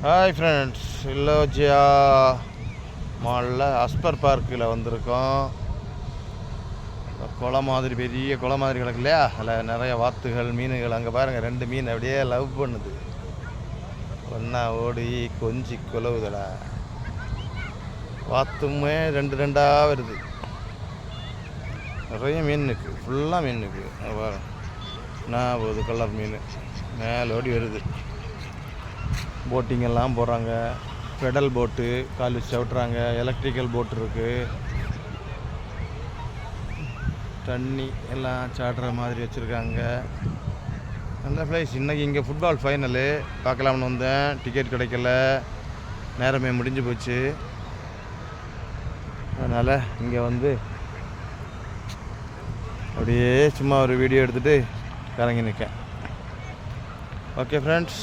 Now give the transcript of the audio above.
Hi friends, இல்லோஜியா மாலில் as per பார்க்கில் வந்திருக்கோம். குளம் மாதிரி, பெரிய குளம் மாதிரி கிடக்கு இல்லையா, அதில் நிறைய வாத்துகள், மீன்கள். அங்கே பாருங்கள், 2 மீன் அப்படியே லவ் பண்ணுது. ஒன்றா ஓடி கொஞ்சி குலவுதடா. வாத்துமே 2 வருது. நிறைய மீன் இருக்குது, ஃபுல்லாக மீன் இருக்குது. பாருங்க, நான் போகுது கலர் மீன் மேலோடி வருது. போட்டிங் எல்லாம் போடுறாங்க. பெடல் போட்டு கால் வச்சு சவிட்றாங்க. எலக்ட்ரிக்கல் போட்டு இருக்குது. தண்ணி எல்லாம் சாடுற மாதிரி வச்சுருக்காங்க. நல்ல பிளேஸ். இன்றைக்கி இங்கே ஃபுட்பால் ஃபைனலு பார்க்கலாம்னு வந்தேன். டிக்கெட் கிடைக்கல, நேரமே முடிஞ்சு போச்சு. அதனால் இங்கே வந்து அப்படியே சும்மா ஒரு வீடியோ எடுத்துகிட்டு கறங்கி நிற்கேன். Okay friends.